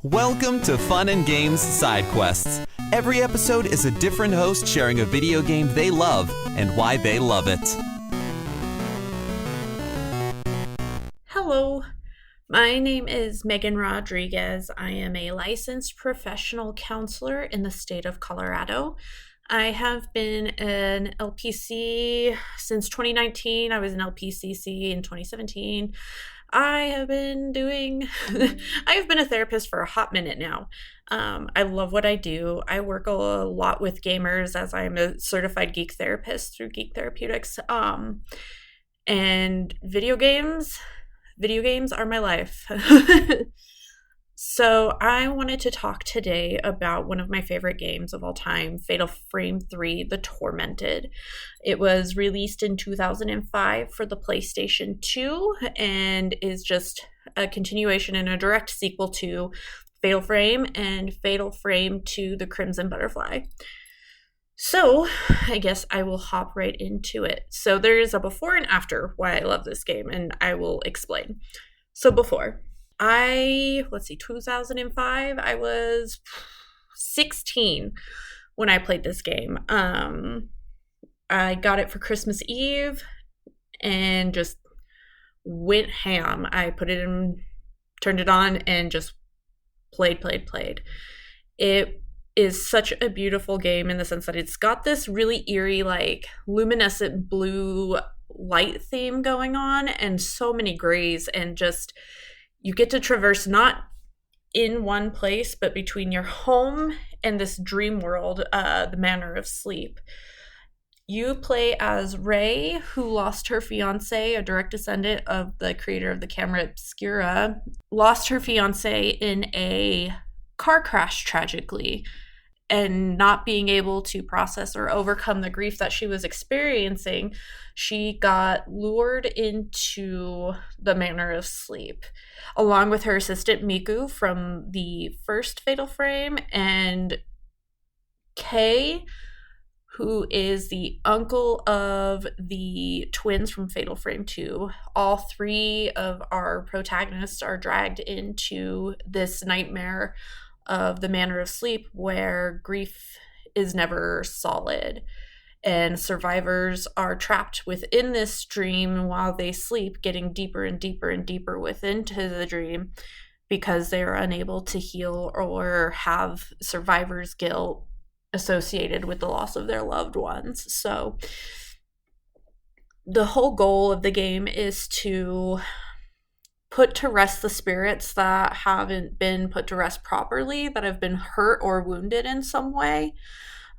Welcome to Fun and Games Side Quests. Every episode is a different host sharing a video game they love and why they love it. Hello, my name is Meghan Rodriguez. I am a licensed professional counselor in the state of Colorado. I have been an LPC since 2019. I was an LPCC in 2017. I've been a therapist for a hot minute now. I love what I do. I work a lot with gamers as I'm a certified geek therapist through Geek Therapeutics. And video games are my life. So I wanted to talk today about one of my favorite games of all time, Fatal Frame 3, The Tormented. It was released in 2005 for the PlayStation 2 and is just a continuation and a direct sequel to Fatal Frame and Fatal Frame 2, The Crimson Butterfly. So I guess I will hop right into it. So there is a before and after why I love this game, and I will explain. So before, 2005, I was 16 when I played this game. I got it for Christmas Eve and just went ham. I put it in, turned it on, and just played. It is such a beautiful game in the sense that it's got this really eerie, like, luminescent blue light theme going on and so many grays, and just you get to traverse not in one place, but between your home and this dream world, the Manor of Sleep. You play as Ray, who lost her fiance, a direct descendant of the creator of the camera obscura, lost her fiance in a car crash tragically, and not being able to process or overcome the grief that she was experiencing, she got lured into the Manor of Sleep, along with her assistant Miku from the first Fatal Frame, and Kay, who is the uncle of the twins from Fatal Frame 2. All three of our protagonists are dragged into this nightmare of the Manor of Sleep, where grief is never solid, and survivors are trapped within this dream while they sleep, getting deeper and deeper and deeper within to the dream because they are unable to heal or have survivor's guilt associated with the loss of their loved ones. So the whole goal of the game is to put to rest the spirits that haven't been put to rest properly, that have been hurt or wounded in some way.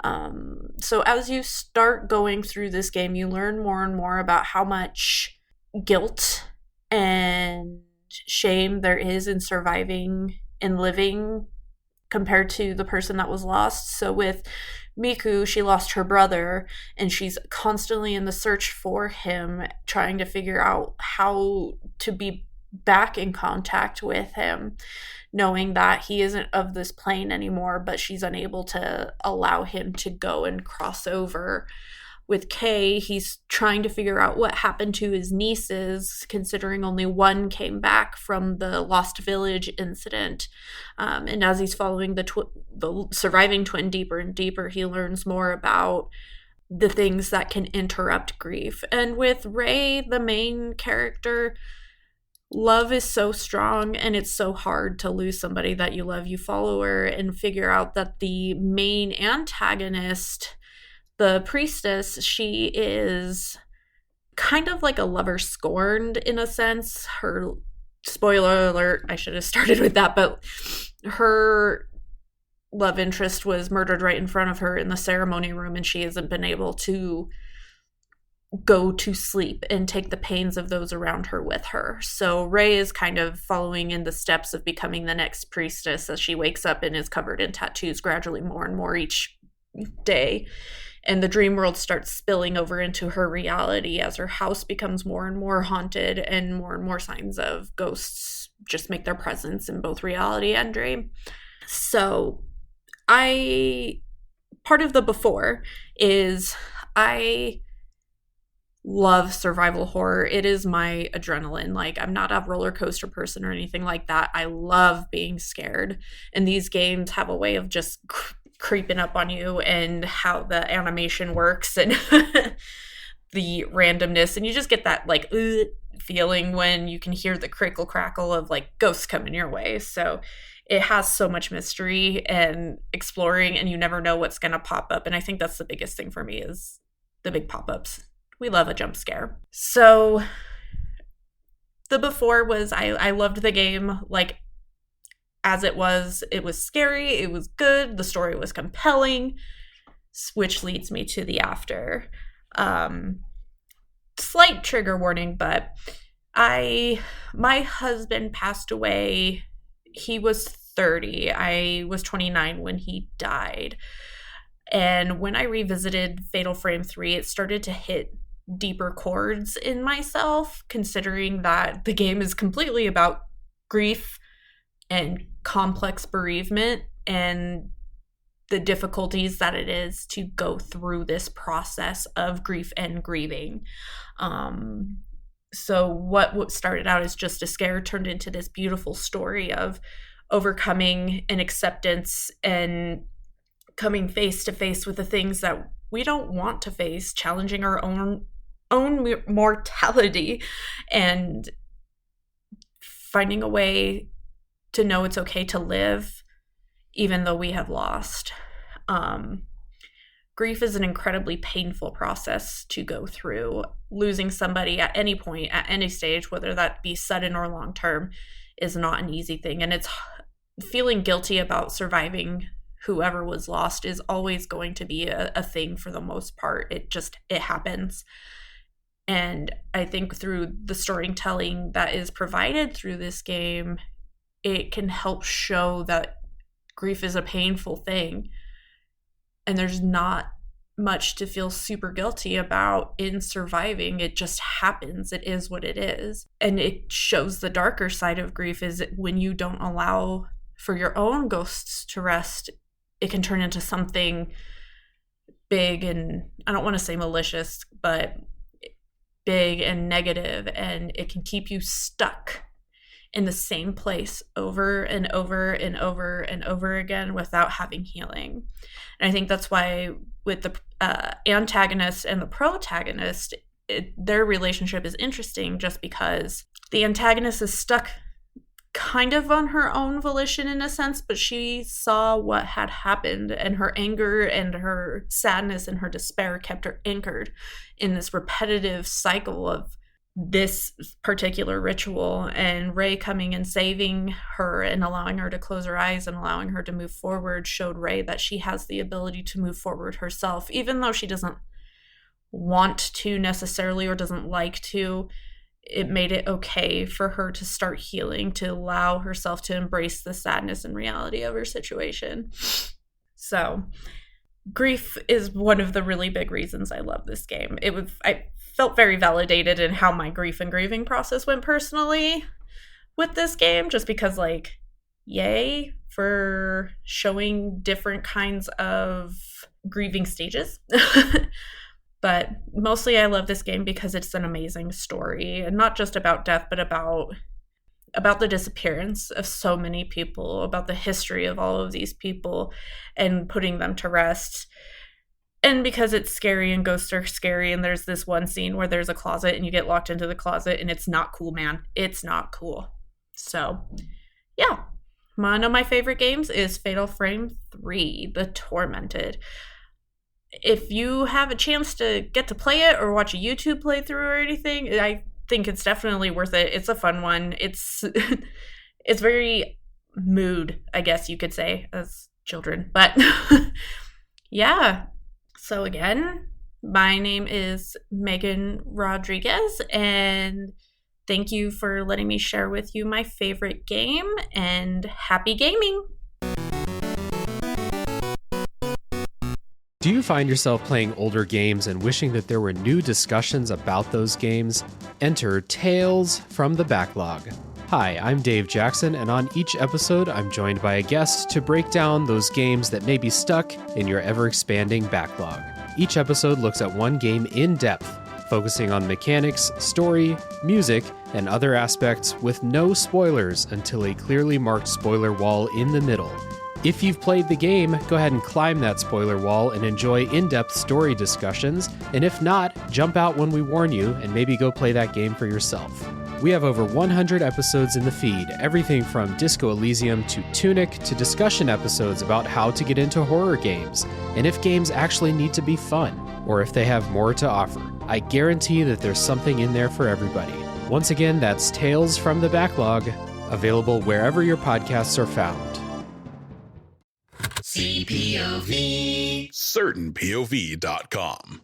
So as you start going through this game, you learn more and more about how much guilt and shame there is in surviving and living compared to the person that was lost. So with Miku, she lost her brother, and she's constantly in the search for him, trying to figure out how to be back in contact with him, knowing that he isn't of this plane anymore, but she's unable to allow him to go and cross over. With Kay, he's trying to figure out what happened to his nieces, considering only one came back from the Lost Village incident. And as he's following the surviving twin deeper and deeper, he learns more about the things that can interrupt grief. And with Ray, the main character, love is so strong, and it's so hard to lose somebody that you love. You follow her and figure out that the main antagonist, the priestess, she is kind of like a lover scorned in a sense. Her, spoiler alert, I should have started with that, but her love interest was murdered right in front of her in the ceremony room, and she hasn't been able to go to sleep and take the pains of those around her with her. So Ray is kind of following in the steps of becoming the next priestess as she wakes up and is covered in tattoos gradually more and more each day. And the dream world starts spilling over into her reality as her house becomes more and more haunted, and more signs of ghosts just make their presence in both reality and dream. So part of the before is I love survival horror. It is my adrenaline. Like, I'm not a roller coaster person or anything like that. I love being scared. And these games have a way of just creeping up on you, and how the animation works and the randomness. And you just get that like feeling when you can hear the crickle crackle of like ghosts coming your way. So it has so much mystery and exploring, and you never know what's going to pop up. And I think that's the biggest thing for me, is the big pop-ups. We love a jump scare. So the before was, I loved the game like as it was. It was scary, it was good, the story was compelling, which leads me to the after. Slight trigger warning, but my husband passed away. He was 30. I was 29 when he died. And when I revisited Fatal Frame 3, it started to hit deeper chords in myself, considering that the game is completely about grief and complex bereavement and the difficulties that it is to go through this process of grief and grieving. So what started out as just a scare turned into this beautiful story of overcoming and acceptance and coming face to face with the things that we don't want to face, challenging our own mortality, and finding a way to know it's okay to live even though we have lost. Grief is an incredibly painful process to go through. Losing somebody at any point, at any stage, whether that be sudden or long term, is not an easy thing. And it's feeling guilty about surviving whoever was lost is always going to be a thing for the most part. It happens. And I think through the storytelling that is provided through this game, it can help show that grief is a painful thing. And there's not much to feel super guilty about in surviving. It just happens. It is what it is. And it shows the darker side of grief is when you don't allow for your own ghosts to rest, it can turn into something big and, I don't want to say malicious, but big and negative, and it can keep you stuck in the same place over and over and over and over again without having healing. And I think that's why with the antagonist and the protagonist, their relationship is interesting, just because the antagonist is stuck kind of on her own volition in a sense, but she saw what had happened, and her anger and her sadness and her despair kept her anchored in this repetitive cycle of this particular ritual. And Ray coming and saving her and allowing her to close her eyes and allowing her to move forward showed Ray that she has the ability to move forward herself, even though she doesn't want to necessarily or doesn't like to. It made it okay for her to start healing, to allow herself to embrace the sadness and reality of her situation. So grief is one of the really big reasons I love this game. I felt very validated in how my grief and grieving process went personally with this game, just because, like, yay for showing different kinds of grieving stages. But mostly I love this game because it's an amazing story, and not just about death, but about the disappearance of so many people, about the history of all of these people and putting them to rest. And because it's scary and ghosts are scary, and there's this one scene where there's a closet and you get locked into the closet, and it's not cool, man. It's not cool. So, yeah. One of my favorite games is Fatal Frame 3, The Tormented. If you have a chance to get to play it or watch a YouTube playthrough or anything, I think it's definitely worth it. It's a fun one. It's very mood, I guess you could say, as children. But yeah. So again, my name is Meghan Rodriguez, and thank you for letting me share with you my favorite game, and happy gaming! Do you find yourself playing older games and wishing that there were new discussions about those games? Enter Tales from the Backlog. Hi, I'm Dave Jackson, and on each episode, I'm joined by a guest to break down those games that may be stuck in your ever-expanding backlog. Each episode looks at one game in depth, focusing on mechanics, story, music, and other aspects with no spoilers until a clearly marked spoiler wall in the middle. If you've played the game, go ahead and climb that spoiler wall and enjoy in-depth story discussions, and if not, jump out when we warn you and maybe go play that game for yourself. We have over 100 episodes in the feed, everything from Disco Elysium to Tunic to discussion episodes about how to get into horror games, and if games actually need to be fun, or if they have more to offer. I guarantee that there's something in there for everybody. Once again, that's Tales from the Backlog, available wherever your podcasts are found. CPOV. CertainPOV.com.